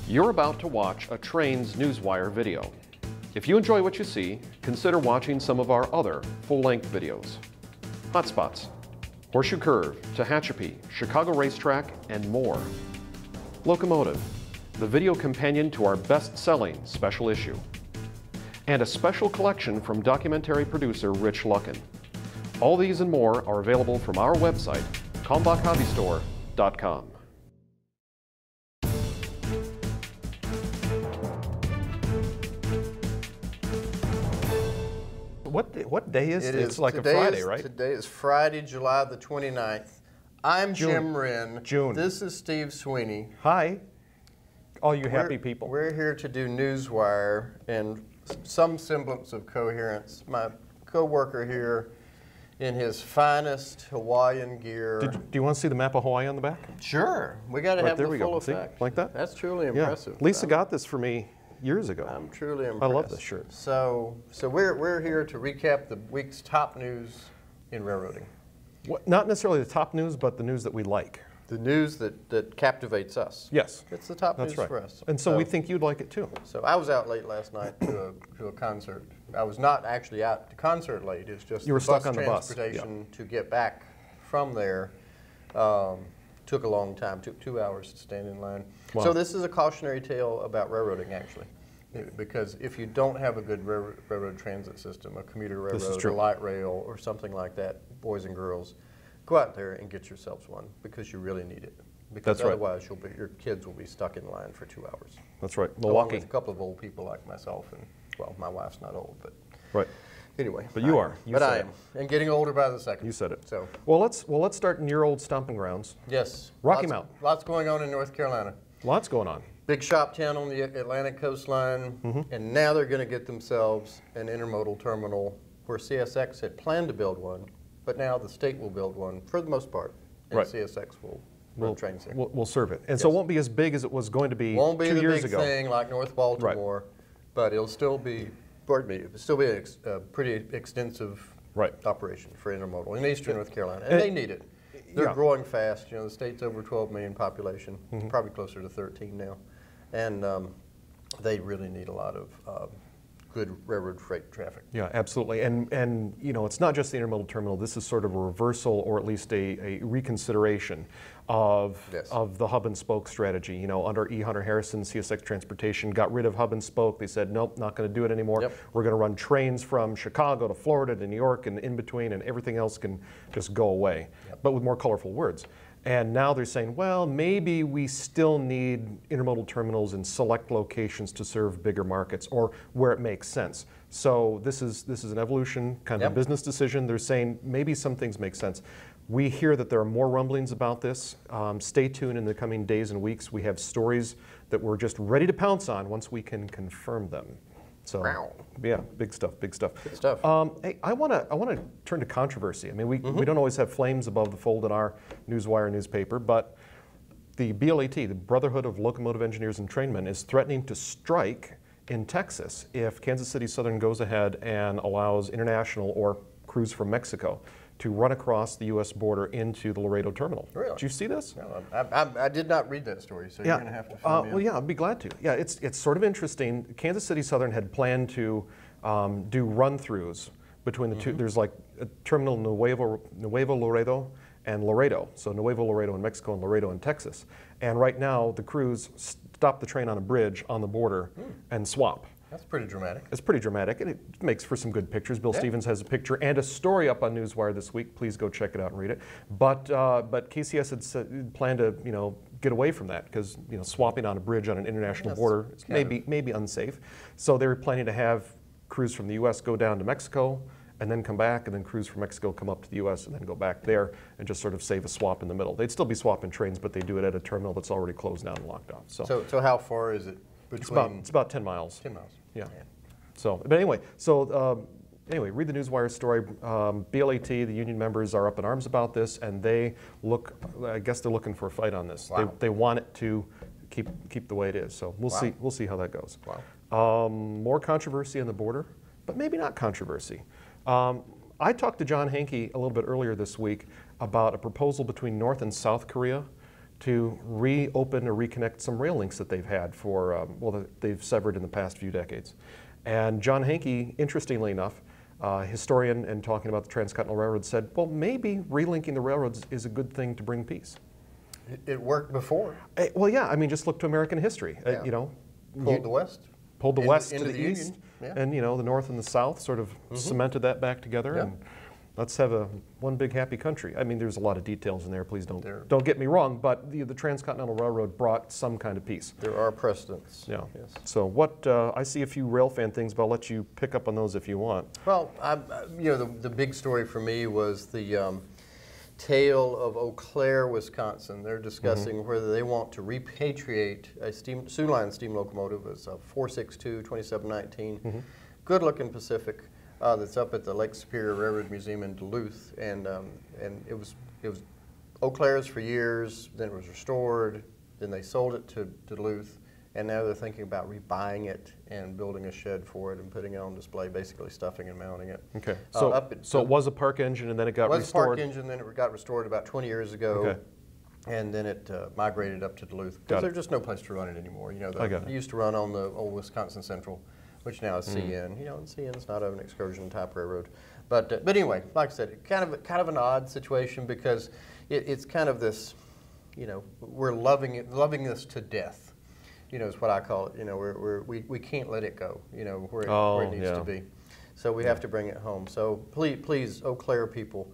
You're about to watch a train's newswire video. If you enjoy what you see, consider watching some of our other full-length videos. Hotspots, Horseshoe Curve, Tehachapi, Chicago Racetrack, and more. Locomotive, the video companion to our best-selling special issue. And a special collection from documentary producer Rich Luckin. All these and more are available from our website, kalmbachhobbystore.com. What day is it? It's like a Friday, right? Today is Friday, July the 29th. I'm Jim Wrinn. June. This is Steve Sweeney. Hi, all you happy people. We're here to do Newswire and some semblance of coherence. My co-worker here in his finest Hawaiian gear. Do you want to see the map of Hawaii on the back? Sure. We got to have the full effect. See? Like that? That's truly impressive. Yeah. Lisa got this for me years ago. I'm truly impressed. I love this shirt. So we're here to recap the week's top news in railroading. Not necessarily the top news, but the news that we like. The news that captivates us. Yes. It's the top That's news right. for us. And so we think you'd like it too. So I was out late last night to a concert. I was not actually out to concert late. It's just you were stuck on the bus. Transportation to get back from there took a long time. Took 2 hours to stand in line. Wow. So this is a cautionary tale about railroading, actually. Because if you don't have a good railroad transit system, a commuter railroad, a light rail, or something like that, boys and girls, go out there and get yourselves one because you really need it. Because That's otherwise your kids will be stuck in line for 2 hours. That's right. Along Milwaukee. with a couple of old people like myself, and well, my wife's not old, but right. Anyway. But you are. But I am, and getting older by the second. You said it. So well, let's start in your old stomping grounds. yes, Rocky Mount. Lots going on in North Carolina. Lots going on. Big shop town on the Atlantic coastline, and now they're going to get themselves an intermodal terminal where CSX had planned to build one, but now the state will build one for the most part, and right. CSX will run trains there. We'll serve it. And so it won't be as big as it was going to be 2 years ago. Won't be the big thing like North Baltimore, but it'll still be, it'll still be a pretty extensive operation for intermodal in eastern North Carolina, and they need it. They're growing fast. You know, the state's over 12 million population, probably closer to 13 now. And they really need a lot of good railroad freight traffic. Yeah, absolutely. And you know, it's not just the intermodal terminal. This is sort of a reversal, or at least a reconsideration of the hub and spoke strategy. You know, under E. Hunter Harrison, CSX Transportation got rid of hub and spoke. They said, nope, not going to do it anymore. We're going to run trains from Chicago to Florida to New York and in between, and everything else can just go away, but with more colorful words. And now they're saying, well, maybe we still need intermodal terminals in select locations to serve bigger markets or where it makes sense. So this is an evolution, kind of a business decision. They're saying maybe some things make sense. We hear that there are more rumblings about this. Stay tuned in the coming days and weeks. We have stories that we're just ready to pounce on once we can confirm them. So, yeah, big stuff, big stuff. Good stuff. Hey, I want to turn to controversy. I mean, we don't always have flames above the fold in our Newswire newspaper, but the BLAT, the Brotherhood of Locomotive Engineers and Trainmen, is threatening to strike in Texas if Kansas City Southern goes ahead and allows international or crews from Mexico to run across the U.S. border into the Laredo terminal. Really? Did you see this? No, I did not read that story, so you're going to have to fill me in. Well, yeah, I'd be glad to. Yeah, it's sort of interesting. Kansas City Southern had planned to do run-throughs between the two. There's like a terminal Nuevo Laredo and Laredo. So Nuevo Laredo in Mexico and Laredo in Texas. And right now, the crews stop the train on a bridge on the border and swap. That's pretty dramatic. It's pretty dramatic, and it makes for some good pictures. Bill Stevens has a picture and a story up on Newswire this week. Please go check it out and read it. But KCS had planned to get away from that because swapping on a bridge on an international border is maybe unsafe. So they were planning to have crews from the U.S. go down to Mexico and then come back, and then crews from Mexico come up to the U.S. and then go back there and just sort of save a swap in the middle. They'd still be swapping trains, but they do it at a terminal that's already closed down and locked off. So how far is it? It's about 10 miles. 10 miles. Yeah. So, but anyway, read the Newswire story. BLAT, the union members, are up in arms about this, and they I guess they're looking for a fight on this. Wow. They want it to keep the way it is. So we'll see. We'll see how that goes. Wow. More controversy on the border, but maybe not controversy. I talked to John Hankey a little bit earlier this week about a proposal between North and South Korea to reopen or reconnect some rail links that they've had for, that they've severed in the past few decades. And John Hankey, interestingly enough, historian and talking about the Transcontinental Railroad, said, well, maybe relinking the railroads is a good thing to bring peace. It worked before. Well, yeah, I mean, just look to American history. Yeah. Pulled the West. Pulled the West to the East, yeah. And the North and the South sort of cemented that back together. Yeah. And let's have one big happy country. I mean, there's a lot of details in there. Please don't get me wrong, but the Transcontinental Railroad brought some kind of peace. There are precedents. Yeah. Yes. So I see a few rail fan things, but I'll let you pick up on those if you want. Well, the big story for me was the tale of Eau Claire, Wisconsin. They're discussing whether they want to repatriate a Soo Line steam locomotive. It's a 462 2719, good-looking Pacific. That's up at the Lake Superior Railroad Museum in Duluth, and it was Eau Claire's for years. Then it was restored. Then they sold it to Duluth, and now they're thinking about rebuying it and building a shed for it and putting it on display, basically stuffing and mounting it. Okay. So it was a park engine, and then it got restored. It was a park engine, then it got restored about 20 years ago. Okay. And then it migrated up to Duluth because there's just no place to run it anymore. It used to run on the old Wisconsin Central, which now is CN. And CN's not an excursion type railroad, but anyway, like I said, kind of an odd situation because it's kind of this, we're loving this to death. Is what I call it. We can't let it go. Where it needs to be. So we have to bring it home. So please, Eau Claire people,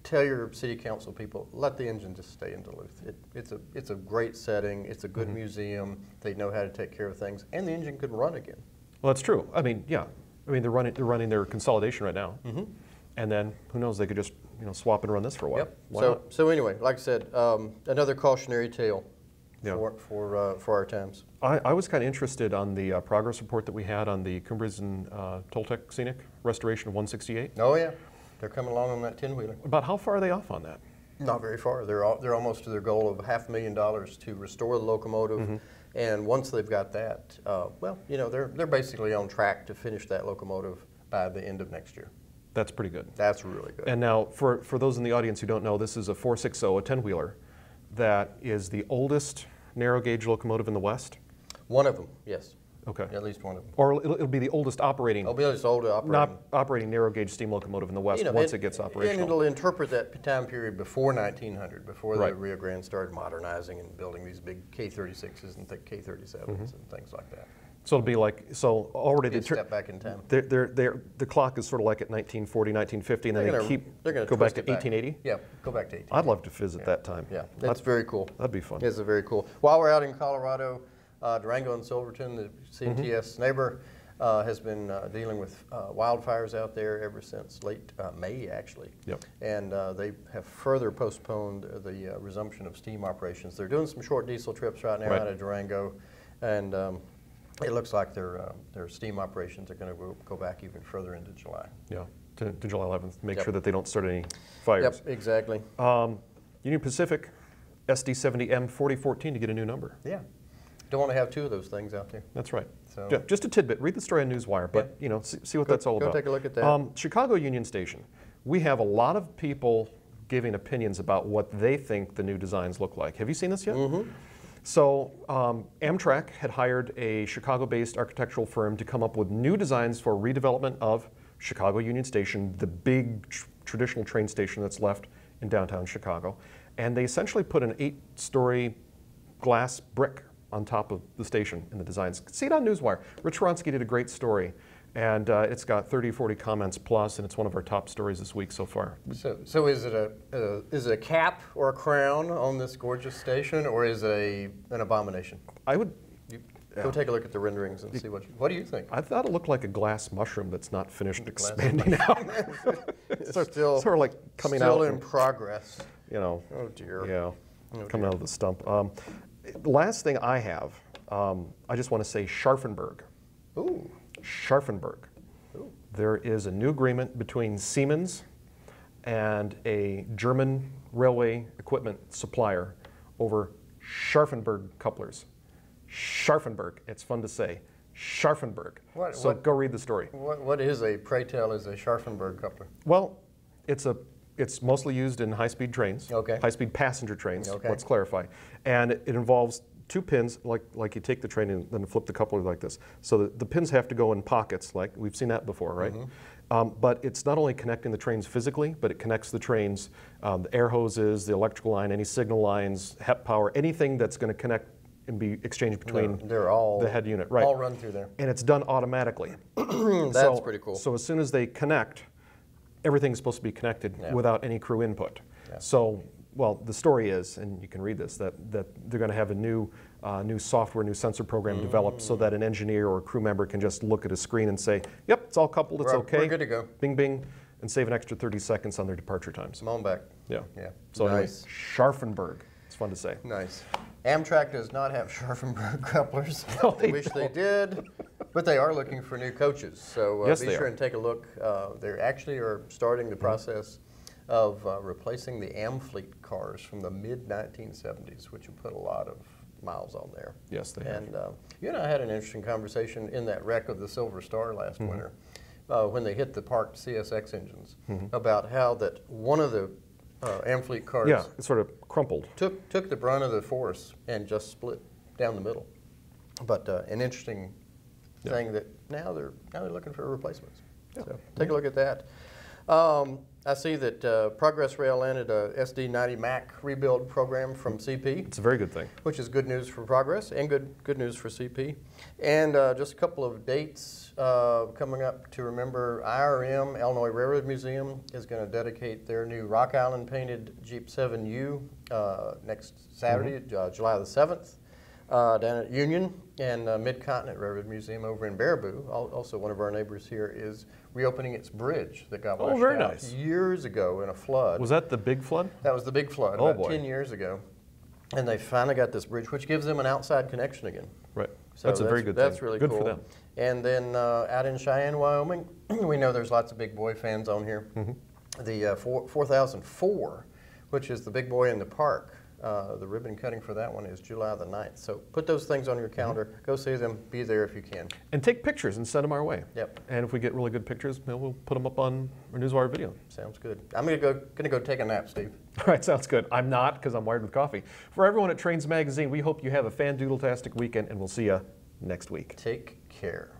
tell your city council people, let the engine just stay in Duluth. It's a great setting. It's a good museum. They know how to take care of things, and the engine could run again. Well, that's true. I mean, yeah. I mean, they're running their consolidation right now, and then who knows? They could just swap and run this for a while. Yep. So anyway, like I said, another cautionary tale for our times. I was kind of interested on the progress report that we had on the Cumbrian Toltec Scenic restoration of 168. Oh yeah, they're coming along on that 10-wheeler. About how far are they off on that? Not very far. They're almost to their goal of $500,000 to restore the locomotive. And once they've got that, they're basically on track to finish that locomotive by the end of next year. That's pretty good. That's really good. And now, for those in the audience who don't know, this is a 460, a 10-wheeler, that is the oldest narrow gauge locomotive in the West. One of them, yes. Okay. At least one of them. Or it'll be the oldest operating. It'll be the oldest operating. Operating narrow gauge steam locomotive in the West once it gets operational. And it'll interpret that time period before 1900, before the Rio Grande started modernizing and building these big K36s and thick K37s and things like that. So it'll be like, already they step back in time. The clock is sort of like at 1940, 1950, and then they go back to 1880? Yeah, go back to 1880. I'd love to visit that time. Yeah, that's very cool. That'd be fun. It's very cool. While we're out in Colorado, Durango and Silverton, the CNTS neighbor, has been dealing with wildfires out there ever since late May, actually. Yep. And they have further postponed the resumption of steam operations. They're doing some short diesel trips right now out of Durango, and it looks like their steam operations are going to go back even further into July. Yeah, to July 11th. Make sure that they don't start any fires. Yep, exactly. Union Pacific SD70M 4014 to get a new number. Yeah. Don't want to have two of those things out there. That's right. So, yeah, just a tidbit. Read the story on Newswire, but see what that's all about. Go take a look at that. Chicago Union Station. We have a lot of people giving opinions about what they think the new designs look like. Have you seen this yet? So Amtrak had hired a Chicago-based architectural firm to come up with new designs for redevelopment of Chicago Union Station, the big traditional train station that's left in downtown Chicago. And they essentially put an 8-story glass brick on top of the station in the designs. See it on Newswire. Rich Ronsky did a great story, and it's got 30, 40 comments plus, and it's one of our top stories this week so far. So is it a cap or a crown on this gorgeous station, or is it an abomination? I would go take a look at the renderings and see what do you think? I thought it looked like a glass mushroom that's not finished expanding out. It's still sort of like coming out. Still in progress. Oh dear. Yeah. Coming out of the stump. Last thing I have, I just want to say Scharfenberg. Ooh. Scharfenberg. Ooh. There is a new agreement between Siemens and a German railway equipment supplier over Scharfenberg couplers. Scharfenberg. It's fun to say. Scharfenberg. Go read the story. What is pray tell, is a Scharfenberg coupler? Well, it's It's mostly used in high-speed trains, okay. high-speed passenger trains, okay. let's clarify. And it involves 2 pins, like you take the train and then flip the coupler like this. So the pins have to go in pockets, like we've seen that before, right? But it's not only connecting the trains physically, but it connects the trains, the air hoses, the electrical line, any signal lines, HEP power, anything that's going to connect and be exchanged between the head unit. Right. All run through there. And it's done automatically. That's pretty cool. So as soon as they connect, everything's supposed to be connected without any crew input. So, well, the story is, and you can read this, that they're going to have a new software, new sensor program developed so that an engineer or a crew member can just look at a screen and say, yep, it's all coupled, it's okay. We're good to go. Bing, bing, and save an extra 30 seconds on their departure times. Come on back. Yeah. Yeah. So nice. Anyway, Scharfenberg. It's fun to say. Nice. Amtrak does not have Scharfenberg couplers. No, I wish they did, but they are looking for new coaches. So yes, be sure and take a look. They actually are starting the process of replacing the Amfleet cars from the mid-1970s, which have put a lot of miles on there. Yes, they have. And you and I had an interesting conversation in that wreck of the Silver Star last winter when they hit the parked CSX engines about how that one of the Amfleet cars it sort of crumpled. Took the brunt of the force and just split down the middle. But an interesting thing that now they're looking for replacements. So take a look at that. I see that Progress Rail landed a SD90 Mac rebuild program from CP. It's a very good thing. Which is good news for Progress and good news for CP. And just a couple of dates coming up to remember. IRM, Illinois Railroad Museum, is going to dedicate their new Rock Island painted Jeep 7U next Saturday, July the 7th. Down at Union, and Mid-Continent Railroad Museum over in Baraboo, also one of our neighbors here, is reopening its bridge that got washed out years ago in a flood. Was that the big flood? That was the big flood, about 10 years ago. And they finally got this bridge, which gives them an outside connection again. Right. So that's a very good thing. That's really good cool. for them. And then out in Cheyenne, Wyoming, we know there's lots of big boy fans on here. The 4004, which is the big boy in the park. The ribbon cutting for that one is July the 9th. So put those things on your calendar. Go see them. Be there if you can. And take pictures and send them our way. Yep. And if we get really good pictures, we'll put them up on our Newswire video. Sounds good. I'm gonna go take a nap, Steve. All right, sounds good. I'm not, because I'm wired with coffee. For everyone at Trains Magazine, we hope you have a fan-doodle-tastic weekend, and we'll see you next week. Take care.